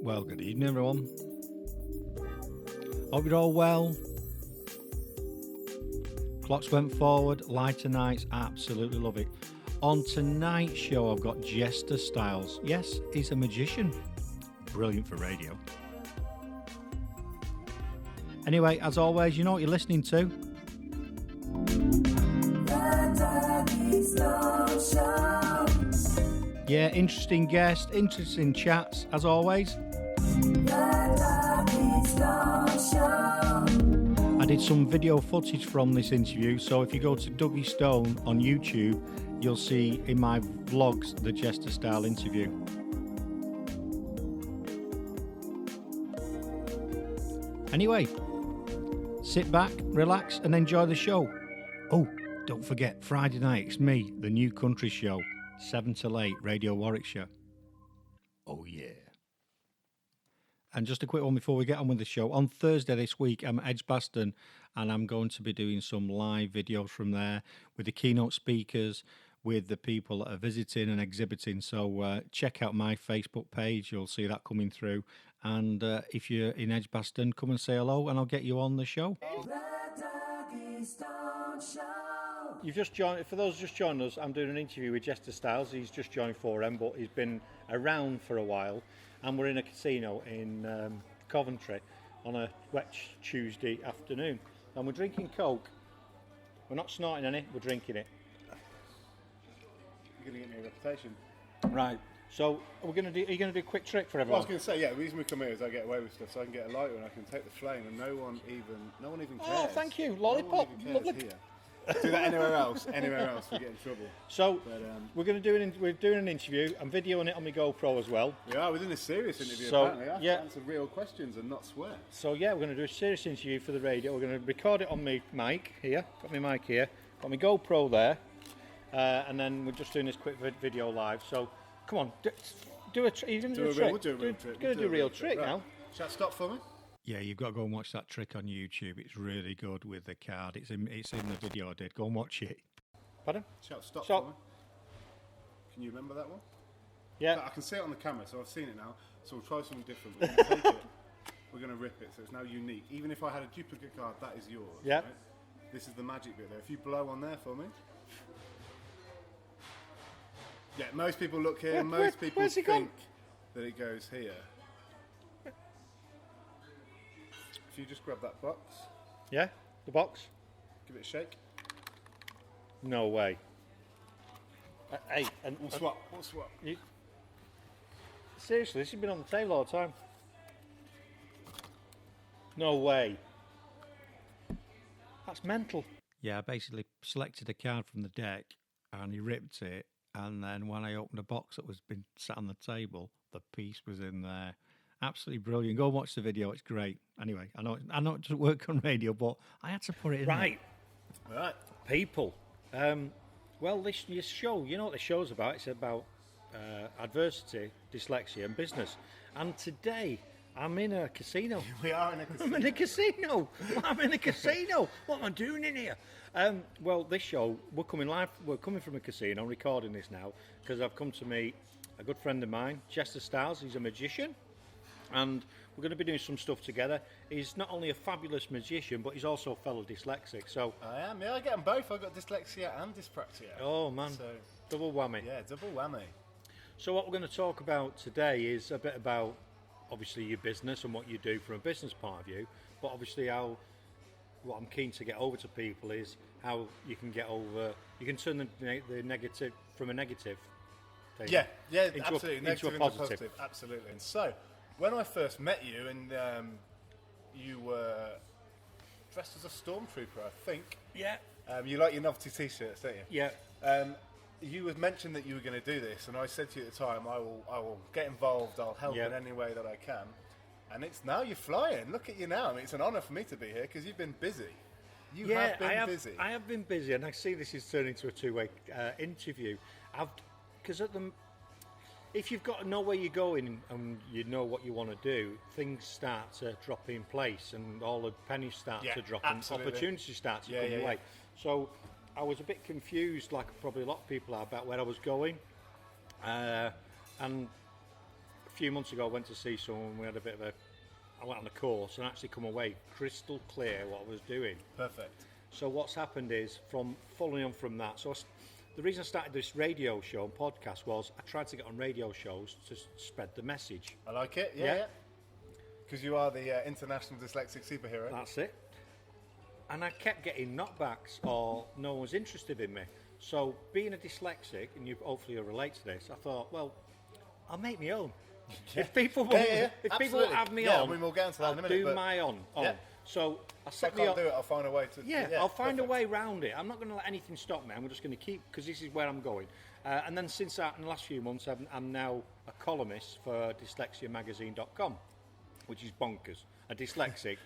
Well, good evening, everyone. Hope you're all well. Clocks went forward, lighter nights, absolutely love it. On tonight's show, I've got Jester Styles. Yes, he's a magician. Brilliant for radio. Anyway, as always, you know what you're listening to. Yeah, interesting guests, interesting chats, as always. I did some video footage from this interview, so if you go to Dougie Stone on YouTube, you'll see in my vlogs the Jester Style interview. Anyway, sit back, relax, and enjoy the show. Oh, don't forget, Friday night, it's me, the New Country Show, 7 till 8, Radio Warwickshire. Oh, yeah. And just a quick one before we get on with the show. On Thursday this week, I'm at Edgbaston, and I'm going to be doing some live videos from there with the keynote speakers, with the people that are visiting and exhibiting. So check out my Facebook page. You'll see that coming through. And if you're in Edgbaston, come and say hello, and I'll get you on the show. You've just joined. For those just joining us, I'm doing an interview with Jester Styles. He's just joined 4M, but he's been around for a while. And we're in a casino in Coventry on a wet Tuesday afternoon. And we're drinking Coke. We're not snorting any, we're drinking it. You're going to get me a reputation. Right. So are you going to do a quick trick for everyone? Well, I was going to say, yeah, the reason we come here is I get away with stuff, so I can get a lighter and I can take the flame and no one even cares. Oh, thank you. Lollipop. No one even cares here. Do that anywhere else we get in trouble. So we're doing an interview. I'm videoing it on my GoPro as well. Yeah, we're doing a serious interview apparently. I have to answer real questions and not swear. So yeah, we're going to do a serious interview for the radio. We're going to record it on my mic here. Got my mic here. Got my GoPro there. And then we're just doing this quick video live. So come on, do a trick. You're going to do a trick. We'll do a real trick. You're going to do a real trick now. Shall I stop for me? Yeah, you've got to go and watch that trick on YouTube. It's really good with the card. It's in the video I did. Go and watch it. Pardon? Shall I stop for me? Can you remember that one? Yeah. I can see it on the camera, so I've seen it now. So we'll try something different. We're going to take it. We're going to rip it, so it's now unique. Even if I had a duplicate card, that is yours. Yeah. Right? This is the magic bit there. If you blow on there for me. Yeah, most people look here. Most people think that it goes here. If you just grab that box. Yeah, the box. Give it a shake. No way. Hey, and we'll swap. We'll swap. Seriously, this has been on the table all the time. No way. That's mental. Yeah, I basically selected a card from the deck and he ripped it. And then when I opened a box that was been sat on the table, the piece was in there. Absolutely brilliant. Go and watch the video. It's great. Anyway, I know it doesn't work on radio, but I had to put it in. Right. People. Well, this show, you know what the show's about? It's about adversity, dyslexia, and business. And today, I'm in a casino. We are in a casino. I'm in a casino. I'm in a casino. What am I doing in here? Well, this show, we're coming live. We're coming from a casino. I'm recording this now because I've come to meet a good friend of mine, Jester Styles. He's a magician. And we're going to be doing some stuff together. He's not only a fabulous magician, but he's also a fellow dyslexic. So I am. Yeah, I get them both. I've got dyslexia and dyspraxia. Oh man, so, double whammy. Yeah, double whammy. So what we're going to talk about today is a bit about, obviously, your business and what you do from a business point of view. But obviously, what I'm keen to get over to people is how you can get over. You can turn the negative from a negative thing. Yeah, into absolutely. Into a positive. Absolutely. And so, when I first met you, and you were dressed as a stormtrooper, I think. Yeah. You like your novelty T-shirts, don't you? Yeah. You had mentioned that you were going to do this, and I said to you at the time, I will get involved. I'll help in any way that I can. And it's now you're flying. Look at you now. I mean, it's an honour for me to be here because you've been busy. You have been busy. I have been busy, and I see this is turning into a two-way interview. Because if you've got to know where you're going and you know what you want to do, things start to drop in place and all the pennies start to drop and opportunities start to come your way. So I was a bit confused, like probably a lot of people are, about where I was going. And few months ago I went to see someone. We had a bit of I went on a course and actually come away crystal clear what I was doing. Perfect. So what's happened is, from following on from that, the reason I started this radio show and podcast was I tried to get on radio shows to spread the message. I like it, yeah. Because you are the international dyslexic superhero. That's it. And I kept getting knockbacks or no one was interested in me. So being a dyslexic, and hopefully you'll relate to this, I thought, well, I'll make my own. If people won't have me on, we'll get into that in a minute, do my own. Yeah. So I If I can't do it, I'll find a way to... I'll find a way around it. I'm not going to let anything stop me. I'm just going to keep, because this is where I'm going. And then since that, in the last few months, I'm now a columnist for dyslexiamagazine.com, which is bonkers. A dyslexic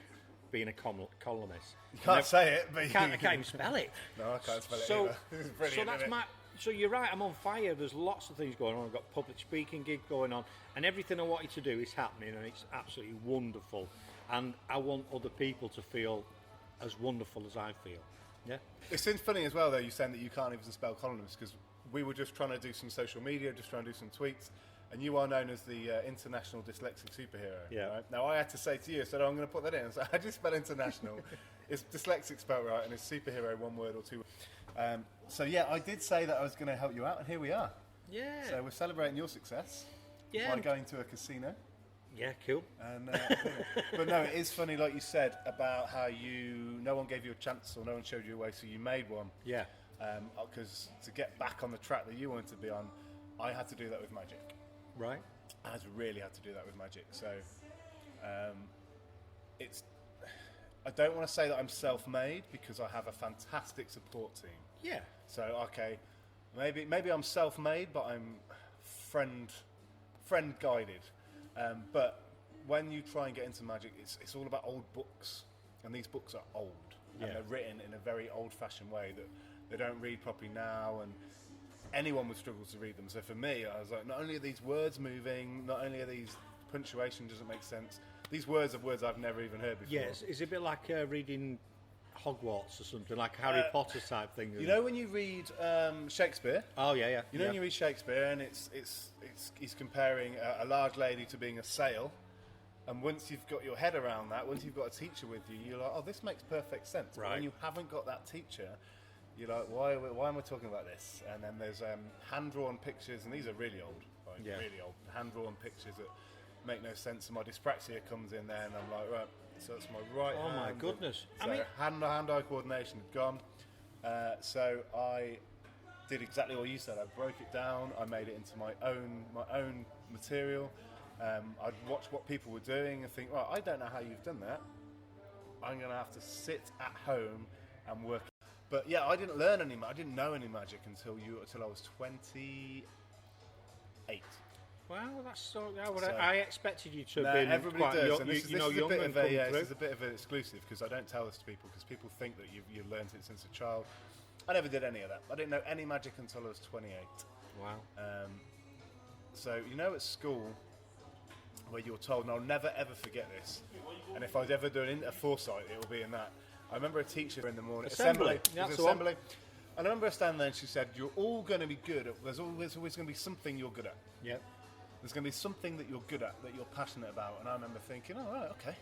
being a columnist. You can't say it, but... I can't even spell it. No, I can't spell it either. This is brilliant, so that's So you're right, I'm on fire. There's lots of things going on. I've got a public speaking gig going on, and everything I want you to do is happening, and it's absolutely wonderful. And I want other people to feel as wonderful as I feel. Yeah. It seems funny as well, though, you saying that you can't even spell columnist, because we were just trying to do some social media, just trying to do some tweets, and you are known as the international dyslexic superhero. Yeah. Right? Now, I had to say to you, I said, I'm going to put that in. So I just spell international. It's dyslexic spelled right, and it's superhero, one word or two. So, yeah, I did say that I was going to help you out, and here we are. Yeah. So we're celebrating your success by going to a casino. Yeah, cool. And, but no, it is funny, like you said, about how no one gave you a chance or no one showed you a way, so you made one. Yeah. Because to get back on the track that you wanted to be on, I had to do that with magic. Right. I really had to do that with magic. So I don't want to say that I'm self-made, because I have a fantastic support team. Yeah. So, okay, maybe I'm self-made, but I'm friend-guided. But when you try and get into magic, it's all about old books, and these books are old, and they're written in a very old-fashioned way that they don't read properly now, and anyone would struggle to read them. So for me, I was like, not only are these words moving, not only are these punctuation doesn't make sense, these words are words I've never even heard before. Yes, it's a bit like reading Hogwarts or something, like Harry Potter type thing. You know when you read Shakespeare? Oh yeah. You know when you read Shakespeare, and he's comparing a large lady to being a sail, and once you've got your head around that, once you've got a teacher with you, you're like, oh, this makes perfect sense. Right. But when you haven't got that teacher, you're like, why am I talking about this? And then there's hand-drawn pictures, and these are really old, really old, hand-drawn pictures that make no sense, and my dyspraxia comes in there, and I'm like, right, so that's my right hand. Oh my goodness. So hand-eye coordination had gone. So I did exactly what you said. I broke it down. I made it into my own material. I'd watch what people were doing and think, right, I don't know how you've done that. I'm going to have to sit at home and work. But yeah, I didn't learn any. I didn't know any magic until I was 28. Well, that's so. I expected you to have been everybody quite does. young, And this is a bit of an exclusive, because I don't tell this to people, because people think that you've learned it since a child. I never did any of that. I didn't know any magic until I was 28. Wow. So at school where you're told, and I'll never ever forget this, and if I was ever doing a foresight, it will be in that. I remember a teacher in the morning assembly. And I remember her standing there, and she said, "You're all going to be good at. There's always going to be something you're good at. Yep. There's going to be something that you're good at, that you're passionate about." And I remember thinking, "Oh, right, okay."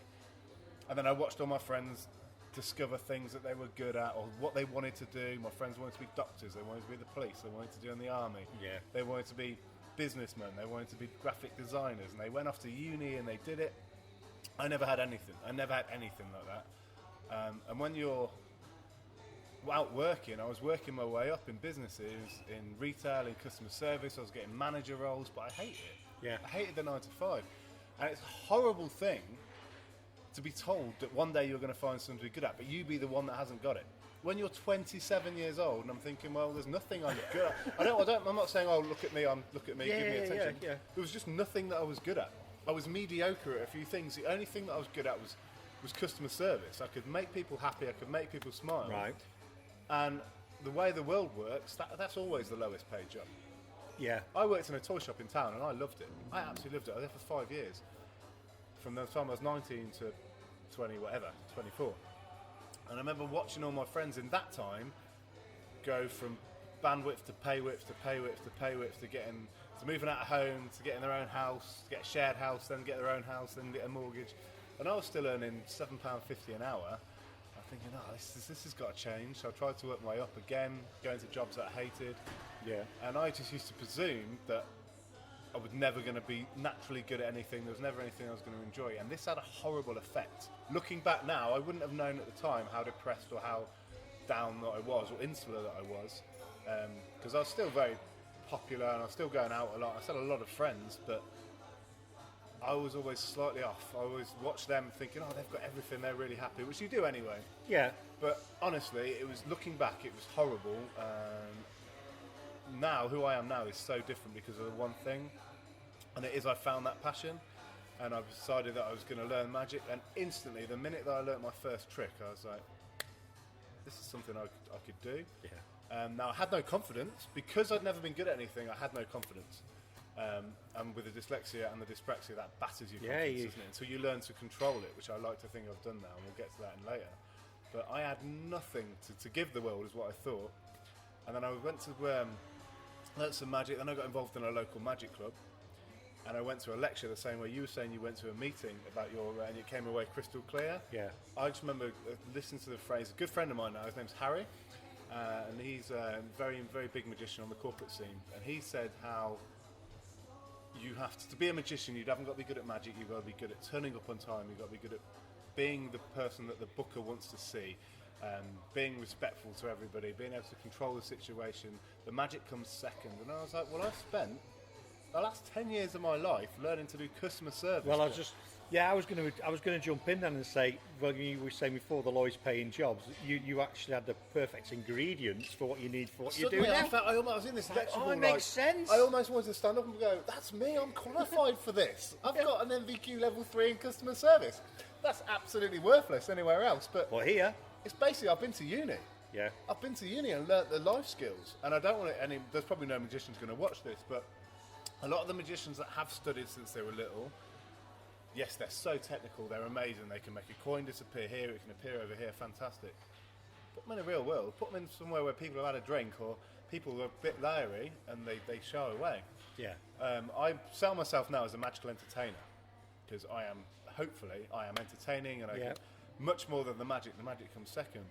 And then I watched all my friends discover things that they were good at, or what they wanted to do. My friends wanted to be doctors. They wanted to be the police. They wanted to join the army. Yeah. They wanted to be businessmen. They wanted to be graphic designers, and they went off to uni and they did it. I never had anything. I never had anything like that. And when you're out working, I was working my way up in businesses, in retail, in customer service. I was getting manager roles, but I hated it. Yeah. I hated the 9 to 5. And it's a horrible thing to be told that one day you're going to find something to be good at, but you be the one that hasn't got it. When you're 27 years old, and I'm thinking, well, there's nothing I'm good at. I'm not saying, oh, look at me, give me attention. Yeah. There was just nothing that I was good at. I was mediocre at a few things. The only thing that I was good at was customer service. I could make people happy. I could make people smile. Right. And the way the world works, that's always the lowest paid job. Yeah. I worked in a toy shop in town, and I loved it. I absolutely loved it. I was there for 5 years. From the time I was 19 to 24. And I remember watching all my friends in that time go from bandwidth to pay width to pay width to pay width to getting to moving out of home, to getting their own house, to get a shared house, then get their own house, then get a mortgage. And I was still earning £7.50 an hour. I'm thinking, this has got to change. So I tried to work my way up again, going to jobs that I hated. Yeah. And I just used to presume that I was never going to be naturally good at anything. There was never anything I was going to enjoy. And this had a horrible effect. Looking back now, I wouldn't have known at the time how depressed or how down that I was, or insular that I was. Because I was still very popular and I was still going out a lot. I still had a lot of friends, but I was always slightly off. I always watched them thinking, they've got everything, they're really happy, which you do anyway. Yeah. But honestly, it was, looking back, it was horrible. Now, who I am now is so different because of the one thing, and it is I found that passion, and I've decided that I was going to learn magic, and instantly, the minute that I learnt my first trick, I was like, this is something I could do. Yeah. Now, I had no confidence, because I'd never been good at anything, I had no confidence. And with the dyslexia and the dyspraxia, that batters your confidence, doesn't it? Until you learn to control it, which I like to think I've done now, and we'll get to that in later. But I had nothing to give the world, is what I thought. And then I went to learn some magic, then I got involved in a local magic club. And I went to a lecture the same way you were saying you went to a meeting about and you came away crystal clear. Yeah. I just remember listening to the phrase, a good friend of mine now, his name's Harry, and he's a very, very big magician on the corporate scene. And he said how you have to be a magician, you haven't got to be good at magic, you've got to be good at turning up on time, you've got to be good at being the person that the booker wants to see, being respectful to everybody, being able to control the situation. The magic comes second. And I was like, well, I've spent the last 10 years of my life learning to do customer service. Well, I was going to jump in then and say, well, you were saying before the lawyers paying jobs, you actually had the perfect ingredients for what you need for what you do now. I was in this lecture hall. It makes sense. I almost wanted to stand up and go, that's me, I'm qualified for this. I've got an MVQ level 3 in customer service. That's absolutely worthless anywhere else. But here, it's basically, I've been to uni. Yeah. I've been to uni and learnt the life skills. And I don't want to, there's probably no magician's going to watch this, but a lot of the magicians that have studied since they were little, yes, they're so technical, they're amazing. They can make a coin disappear here, it can appear over here, fantastic. Put them in the real world, put them in somewhere where people have had a drink or people are a bit leery and they show away. Yeah. I sell myself now as a magical entertainer because I am entertaining and I can, much more than the magic comes second.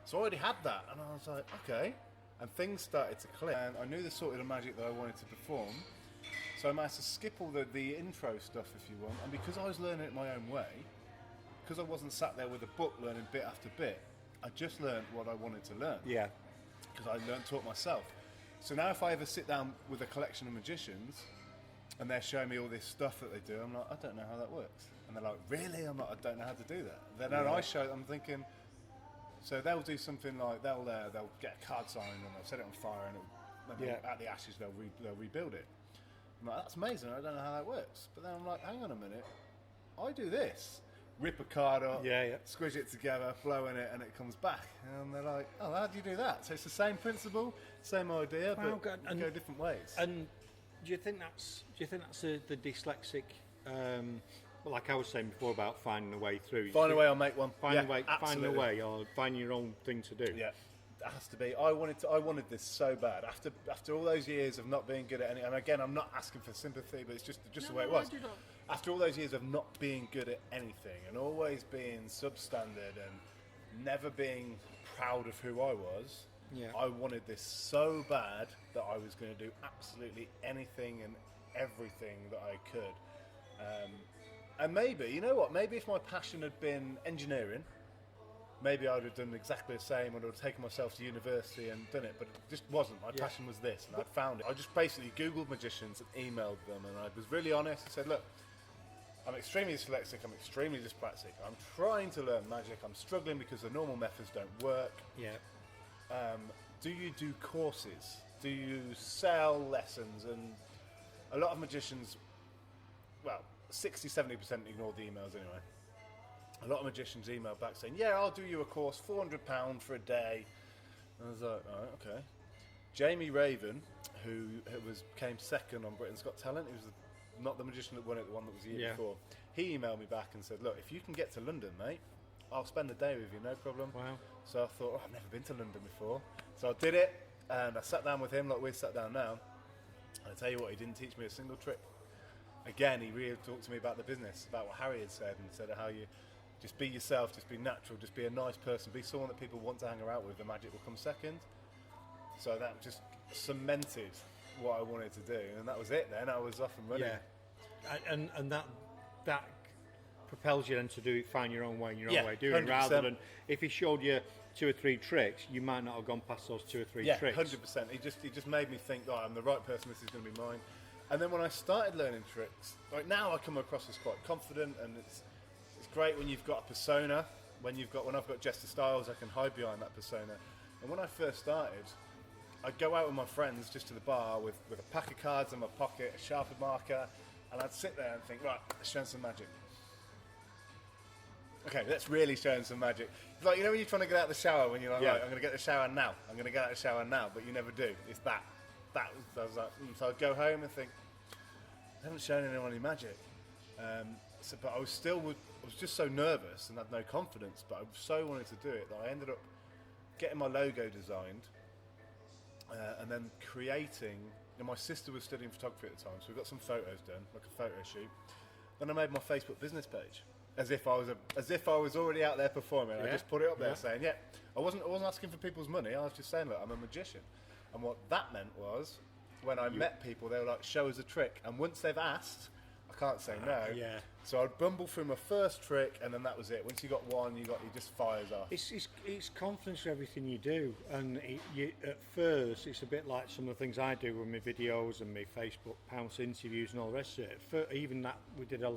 So I already had that and I was like, okay. And things started to click and I knew the sort of magic that I wanted to perform. So I managed to skip all the intro stuff, if you want, and because I was learning it my own way, because I wasn't sat there with a book learning bit after bit, I just learned what I wanted to learn. Yeah. Because I taught myself. So now if I ever sit down with a collection of magicians, and they're showing me all this stuff that they do, I'm like, I don't know how that works. And they're like, really? I'm like, I don't know how to do that. Then I show them, I'm thinking, so they'll do something like, they'll get a card sign and they'll set it on fire and at the ashes they'll rebuild it. I'm like, that's amazing, I don't know how that works. But then I'm like, hang on a minute, I do this. Rip a card up, squish it together, blow in it, and it comes back. And they're like, oh, how do you do that? So it's the same principle, same idea, but go different ways. And do you think that's the dyslexic, like I was saying before about finding a way through? Find a way, I'll make one. Find a way, or find your own thing to do. Yeah. It has to be. I wanted this so bad. After all those years of not being good at any, and again, I'm not asking for sympathy, but it's just the way it was. After all those years of not being good at anything and always being substandard and never being proud of who I was, I wanted this so bad that I was going to do absolutely anything and everything that I could. And maybe, you know what? Maybe if my passion had been engineering, maybe I would have done exactly the same, and I would have taken myself to university and done it, but it just wasn't. My passion was this, and I'd found it. I just basically Googled magicians and emailed them, and I was really honest. I said, look, I'm extremely dyslexic, I'm extremely dyspraxic, I'm trying to learn magic, I'm struggling because the normal methods don't work. Do you do courses? Do you sell lessons? And a lot of magicians, well, 60-70% ignore the emails anyway. A lot of magicians email back saying, yeah, I'll do you a course, £400 for a day. And I was like, all right, okay. Jamie Raven, who came second on Britain's Got Talent, he was not the magician that won it, the one that was the year before. He emailed me back and said, look, if you can get to London, mate, I'll spend the day with you, no problem. Wow. So I thought, I've never been to London before. So I did it, and I sat down with him like we sat down now. And I tell you what, he didn't teach me a single trick. Again, he really talked to me about the business, about what Harry had said, and said how you just be yourself, just be natural, just be a nice person, be someone that people want to hang around with. The magic will come second. So that just cemented what I wanted to do, and that was it. Then I was off and running. Yeah, and that propels you then to find your own way and your own way of doing it, 100%. rather than if he showed you 2 or 3 tricks, you might not have gone past those 2 or 3 tricks. 100%. He just made me think, I'm the right person. This is going to be mine. And then when I started learning tricks, like now I come across as quite confident, and it's great when you've got a persona. When I've got Jester Styles, I can hide behind that persona. And when I first started, I'd go out with my friends just to the bar with a pack of cards in my pocket, a sharpened marker, and I'd sit there and think, right, let's show him some magic. Okay, let's really show him some magic. It's like, when you're trying to get out of the shower, when you're like, right, I'm going to get the shower now. I'm going to get out of the shower now, but you never do. It's that. I was like, so I'd go home and think, I haven't shown anyone any magic. But I was just so nervous and had no confidence, but I so wanted to do it that I ended up getting my logo designed and then creating. My sister was studying photography at the time, so we got some photos done, like a photo shoot. Then I made my Facebook business page, as if I was already out there performing. I just put it up there saying, I wasn't asking for people's money. I was just saying, look, I'm a magician. And what that meant was, when I met people, they were like, show us a trick. And once they've asked, I can't say no. So I'd bumble through my first trick, and then that was it. Once you got one, you just fires off. It's confidence for everything you do, and at first it's a bit like some of the things I do with my videos and my Facebook pounce interviews and all the rest of it. Even that we did a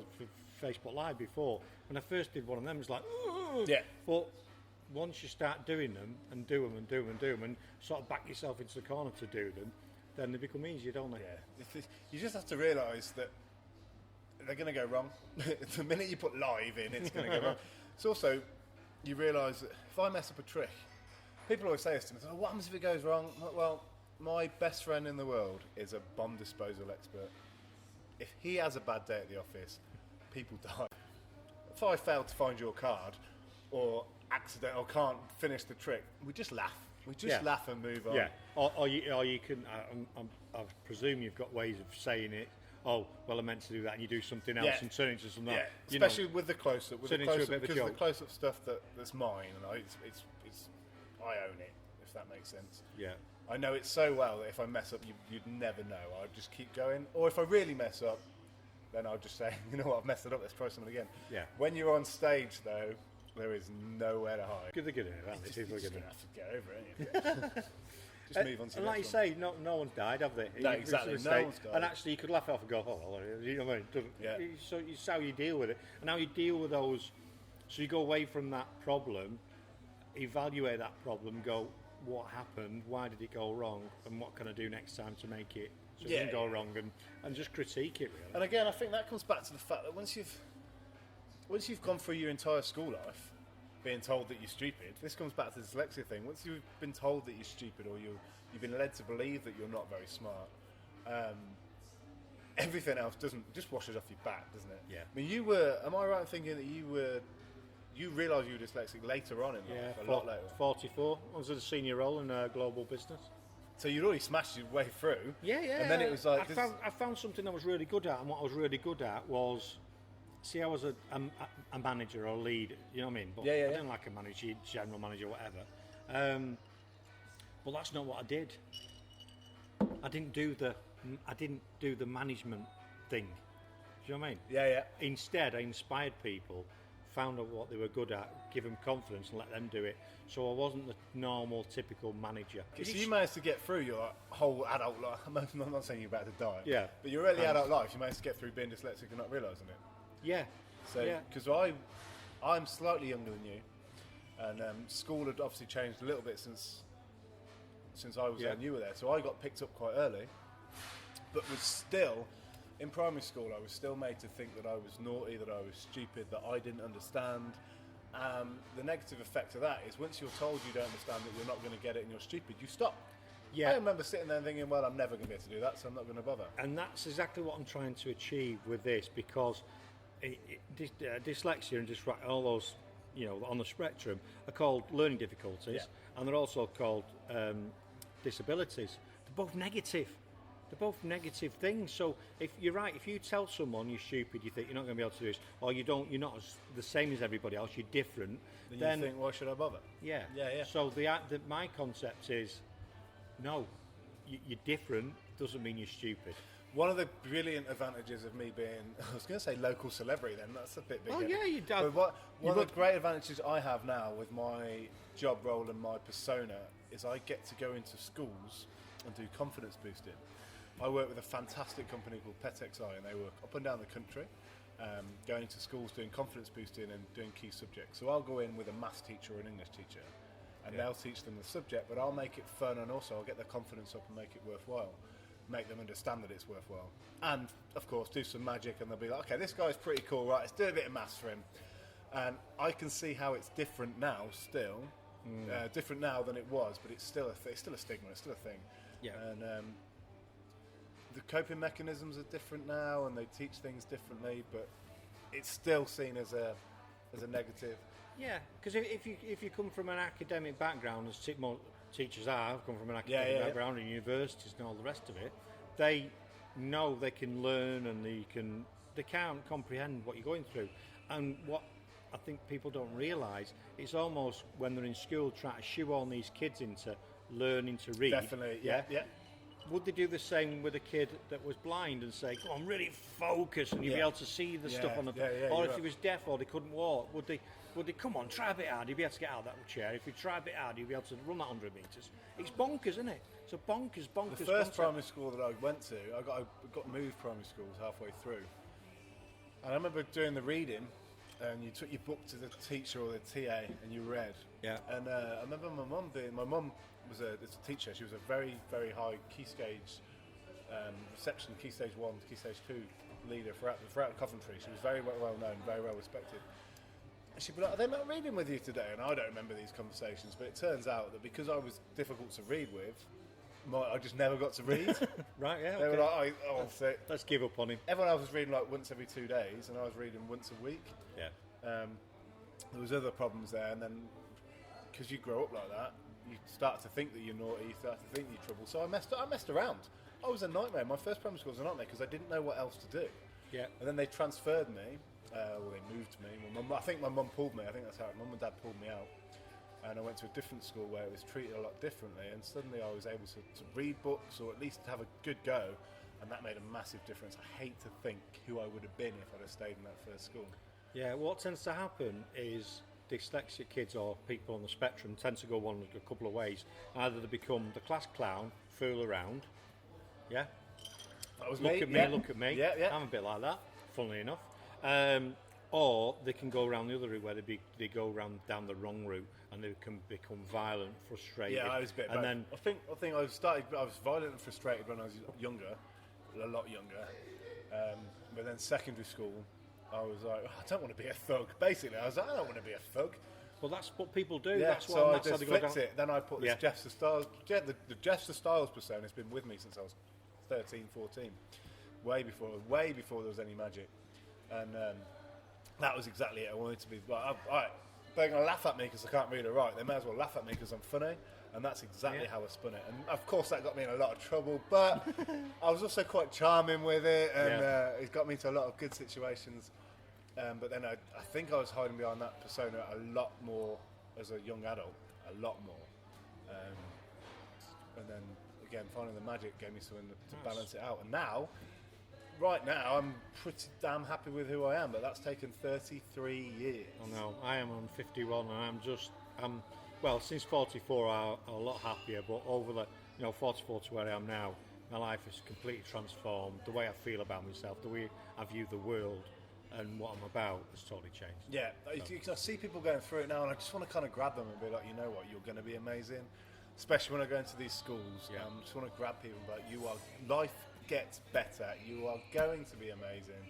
Facebook Live before. When I first did one of them, it was like, ooh. But once you start doing them and do them and sort of back yourself into the corner to do them, then they become easier, don't they? Yeah. You just have to realise that they're going to go wrong. The minute you put live in, it's going to go wrong. It's also, you realise that if I mess up a trick, people always say this to me, what happens if it goes wrong? Well, my best friend in the world is a bomb disposal expert. If he has a bad day at the office, people die. If I fail to find your card, or accident, or can't finish the trick, we just laugh. We just laugh and move on. Yeah, or you can. I presume you've got ways of saying it. Oh, well, I meant to do that, and you do something else and turn it into something else. Especially with the close-up. Because the close-up stuff that's mine, and I own it, if that makes sense. Yeah. I know it so well that if I mess up, you'd never know. I'd just keep going. Or if I really mess up, then I'll just say, you know what, I've messed it up, let's try something again. Yeah. When you're on stage, though, there is nowhere to hide. Good, they're good at it, aren't they? People are going to have to get over it, ain't you? Just move on to the and like you say, no one's died, have they? No, exactly. No one's died. And actually, you could laugh it off and go, oh, well, you know what I mean? Yeah. So it's how you deal with it. And how you deal with those, so you go away from that problem, evaluate that problem, go, what happened, why did it go wrong, and what can I do next time to make it so it doesn't go wrong, and just critique it, really. And again, I think that comes back to the fact that once you've gone through your entire school life being told that you're stupid, this comes back to the dyslexia thing. Once you've been told that you're stupid, or you've been led to believe that you're not very smart, everything else just washes off your back, doesn't it? Yeah. I mean, am I right in thinking that you realised you were dyslexic later on in life, a lot later? 44. I was at a senior role in a global business. So you'd already smashed your way through. Yeah. And then it was like... I found something I was really good at, and what I was really good at was... See, I was a manager or a lead, you know what I mean? But I didn't like a manager, general manager, whatever. But that's not what I did. I didn't do the management thing. Do you know what I mean? Yeah. Instead, I inspired people, found out what they were good at, give them confidence and let them do it. So I wasn't the normal, typical manager. So you managed to get through your whole adult life. I'm not saying you're about to die. Yeah. But your early adult life, you managed to get through being dyslexic and not realising it. Yeah. So, because I'm slightly younger than you, and school had obviously changed a little bit since I was there and you were there. So I got picked up quite early, but was still, in primary school, I was still made to think that I was naughty, that I was stupid, that I didn't understand. The negative effect of that is once you're told you don't understand, that you're not going to get it and you're stupid, you stop. Yeah. I remember sitting there thinking, well, I'm never going to be able to do that, so I'm not going to bother. And that's exactly what I'm trying to achieve with this, because dyslexia and dyspraxia, all those, on the spectrum, are called learning difficulties, and they're also called disabilities. They're both negative. they're both negative things. So if you're right, if you tell someone you're stupid, you think you're not going to be able to do this, or you're not the same as everybody else, you're different. Then you think, why should I bother? Yeah. Yeah. So my concept is, no, you're different doesn't mean you're stupid. One of the brilliant advantages of me being, I was going to say local celebrity then, that's a bit big. Oh yeah, you do. But one of the great advantages I have now with my job role and my persona is I get to go into schools and do confidence boosting. I work with a fantastic company called PetXI, and they work up and down the country, going to schools doing confidence boosting and doing key subjects. So I'll go in with a maths teacher or an English teacher, and they'll teach them the subject, but I'll make it fun, and also I'll get their confidence up and make it worthwhile. Make them understand that it's worthwhile, and of course do some magic, and they'll be like, okay, this guy's pretty cool, right, let's do a bit of maths for him. And I can see how it's different now different now than it was, but it's still a stigma, it's still a thing. And the coping mechanisms are different now, and they teach things differently, but it's still seen as a negative. Yeah, because if you come from an academic background, as more teachers have come from an academic background in universities and all the rest of it, they know they can learn, and they can't comprehend what you're going through. And what I think people don't realise, it's almost when they're in school trying to shoehorn these kids into learning to read. Definitely, yeah. Would they do the same with a kid that was blind and say, "Go on, really focus," and you'd be able to see the stuff on the... or if he was deaf or they couldn't walk, would they, come on, try a bit hard, you'd be able to get out of that chair. If you try a bit hard, you'd be able to run that 100 metres. It's bonkers, isn't it? It's a bonkers. The first primary school that I went to, I got moved primary schools halfway through. And I remember doing the reading, and you took your book to the teacher or the TA and you read. Yeah. And I remember my mum was a teacher. She was a very, very high key stage reception, key stage 1, key stage 2 leader throughout Coventry. She was very well known, very well respected. And she'd be like, "Are they not reading with you today?" And I don't remember these conversations, but it turns out that because I was difficult to read with, I just never got to read. Right, yeah. They were like, let's give up on him. Everyone else was reading like once every 2 days, and I was reading once a week. Yeah. There was other problems there, and then because you grow up like that, you start to think that you're naughty, you start to think you're trouble. So I messed around. I was a nightmare. My first primary school was a nightmare because I didn't know what else to do. Yeah. And then they transferred me, they moved me. I think my mum pulled me. I think that's how mum and dad pulled me out. And I went to a different school where it was treated a lot differently, and suddenly I was able to read books or at least have a good go, and that made a massive difference. I hate to think who I would have been if I'd have stayed in that first school. Yeah, what tends to happen is dyslexic kids or people on the spectrum tend to go a couple of ways. Either they become the class clown, fool around, that was look at me, yeah. I'm a bit like that, funnily enough. Or they can go around the other route where they go down the wrong route and they can become violent, frustrated. Yeah, I was a bit. And then I think I was violent and frustrated when I was younger, a lot younger. But then secondary school, I was like, I don't want to be a thug. Basically, I was like, I don't want to be a thug. Well, that's what people do. Yeah, that's so why I just flipped it. Then I put this Jester Styles. The Jester Styles persona has been with me since I was 13, 14, way before there was any magic, and that was exactly it. I wanted to be like, they're going to laugh at me because I can't read or write. They may as well laugh at me because I'm funny, and that's exactly how I spun it. And of course, that got me in a lot of trouble, but I was also quite charming with it, and it got me to a lot of good situations. But then I think I was hiding behind that persona a lot more as a young adult, a lot more. And then again, finding the magic gave me something to balance it out. And right now, I'm pretty damn happy with who I am, but that's taken 33 years. I know, I am on 51, and since 44, I'm a lot happier, but over the 44 to where I am now, my life is completely transformed. The way I feel about myself, the way I view the world and what I'm about has totally changed. Yeah, I see people going through it now, and I just want to kind of grab them and be like, you know what, you're going to be amazing. Especially when I go into these schools, I just want to grab people and be like, life gets better, you are going to be amazing.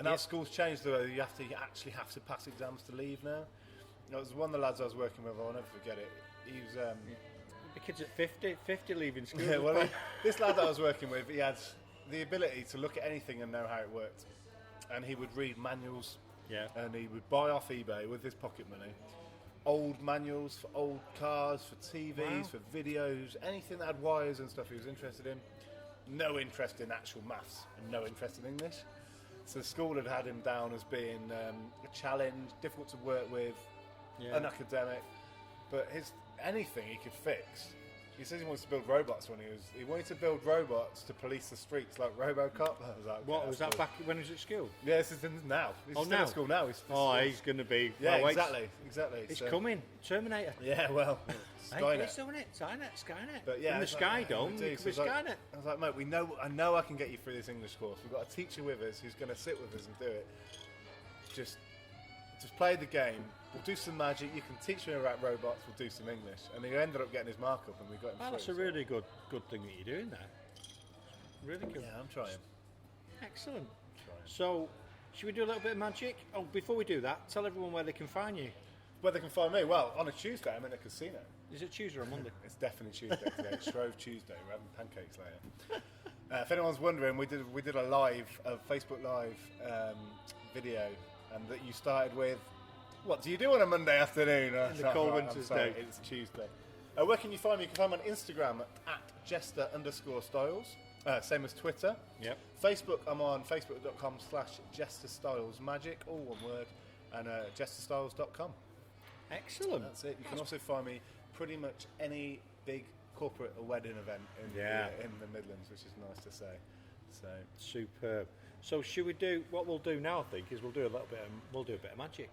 That school's changed, though. You actually have to pass exams to leave now. It was one of the lads I was working with, I'll never forget it. He was the kids at 50 leaving school. Yeah, well, this lad that I was working with, he had the ability to look at anything and know how it worked, and he would read manuals, and he would buy off eBay with his pocket money, old manuals for old cars, for TVs, Wow. for videos, anything that had wires and stuff he was interested in. No interest in actual maths and no interest in English. So the school had him down as being a challenge, difficult to work with, an academic, but anything he could fix. He says he wants to build robots he wanted to build robots to police the streets like RoboCop. I was like, What was that back when he was at school? Yeah, this is now. He's still now? at school now. He's going to be. Yeah, well, exactly. It's So- coming, Terminator. Yeah, well, Skynet. It's doing it. Skynet. But yeah, in the it's Sky like, Dome, dude, you so could be it's like- Skynet. I was like, mate, I know I can get you through this English course. We've got a teacher with us who's going to sit with us and do it. Just play the game. We'll do some magic. You can teach me about robots. We'll do some English. And he ended up getting his mark up, and we got him. Well, that's a really good thing that you're doing there. Really good. Yeah, I'm trying. Excellent. So, should we do a little bit of magic? Oh, before we do that, tell everyone where they can find you. Where they can find me? Well, on a Tuesday, I'm in a casino. Is it Tuesday or Monday? It's definitely Tuesday today. It's Shrove Tuesday. We're having pancakes later. If anyone's wondering, we did a Facebook Live video, and that you started with. What do you do on a Monday afternoon? In the cold winter's day. It's Tuesday. Where can you find me? You can find me on Instagram at Jester_Styles. Same as Twitter. Yep. Facebook, I'm on facebook.com/Jester Styles Magic, all one word, and jesterstyles.com. Excellent. That's it. You can also find me pretty much any big corporate or wedding event in the Midlands, which is nice to say. So Superb. So should we do what we'll do now? I think is we'll do a bit of magic.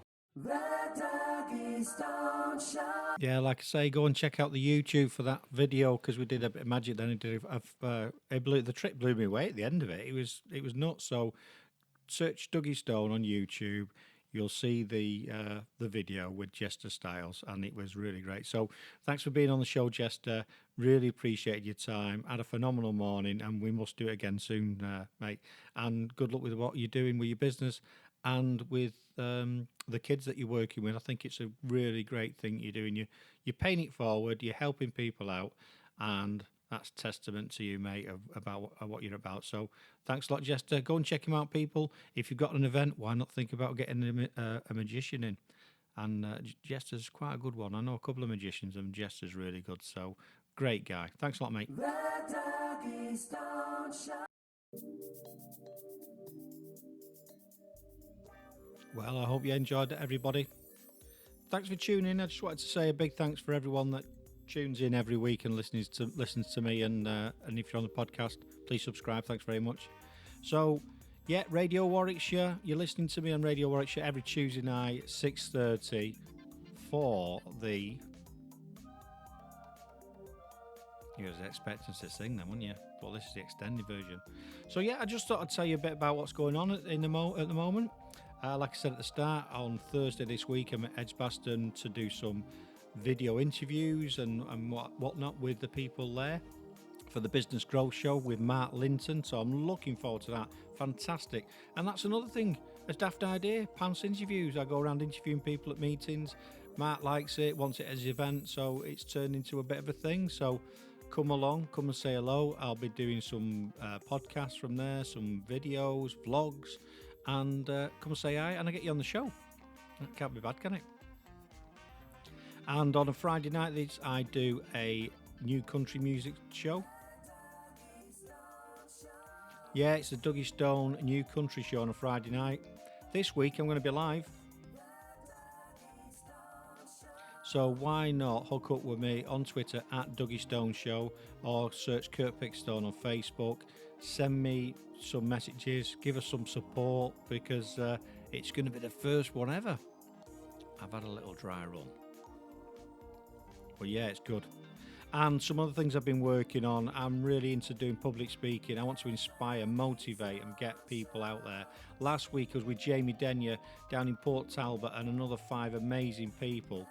Yeah, like I say, go and check out the YouTube for that video because we did a bit of magic. Then the trick blew me away at the end of it. It was nuts. So search Dougie Stone on YouTube. You'll see the video with Jester Styles, and it was really great. So thanks for being on the show, Jester. Really appreciated your time. Had a phenomenal morning, and we must do it again soon, mate. And good luck with what you're doing with your business and with the kids that you're working with. I think it's a really great thing you're doing. You're paying it forward. You're helping people out, and that's testament to you, mate, about what you're about. So thanks a lot, Jester. Go and check him out, people. If you've got an event, why not think about getting a magician in? And Jester's quite a good one. I know a couple of magicians, and Jester's really good. So great guy. Thanks a lot, mate. Well, I hope you enjoyed it, everybody. Thanks for tuning in. I just wanted to say a big thanks for everyone that tunes in every week and listens to me. And if you're on the podcast, please subscribe. Thanks very much. So, yeah, Radio Warwickshire. You're listening to me on Radio Warwickshire every Tuesday night, 6:30 for the... You was expecting to sing then, weren't you? Well, this is the extended version. So, yeah, I just thought I'd tell you a bit about what's going on at the moment. Like I said at the start, on Thursday this week, I'm at Edgbaston to do some video interviews and whatnot with the people there for the Business Growth Show with Mark Linton. So I'm looking forward to that. Fantastic. And that's another thing, a daft idea, pants interviews. I go around interviewing people at meetings. Mark likes it, wants it as an event, so it's turned into a bit of a thing. So come along, come and say hello. I'll be doing some podcasts from there, some videos, vlogs, and come and say hi, and I get you on the show. That can't be bad, can it? And on a Friday night, I do a new country music show. Yeah, it's the Dougie Stone new country show on a Friday night. This week I'm going to be live. So why not hook up with me on Twitter at Dougie Stone Show, or search Kurt Pickstone on Facebook. Send me some messages, give us some support, because it's going to be the first one ever. I've had a little dry run, but yeah, it's good. And some other things I've been working on. I'm really into doing public speaking. I want to inspire, motivate, and get people out there. Last week I was with Jamie Denyer down in Port Talbot and another 5 amazing people,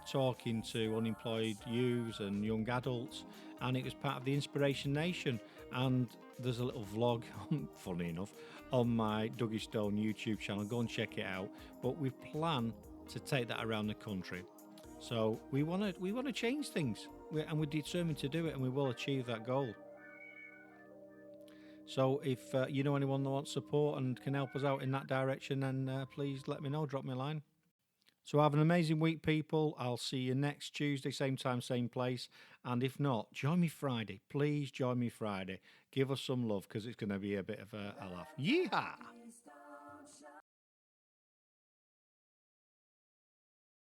talking to unemployed youths and young adults, and it was part of the Inspiration Nation. And there's a little vlog, funny enough, on my Dougie Stone YouTube channel. Go and check it out. But we plan to take that around the country. So we want to change things, and we're determined to do it, and we will achieve that goal. So if you know anyone that wants support and can help us out in that direction, then please let me know. Drop me a line. So have an amazing week, people. I'll see you next Tuesday, same time, same place. And if not, join me Friday. Please join me Friday. Give us some love because it's going to be a bit of a laugh. Yeehaw!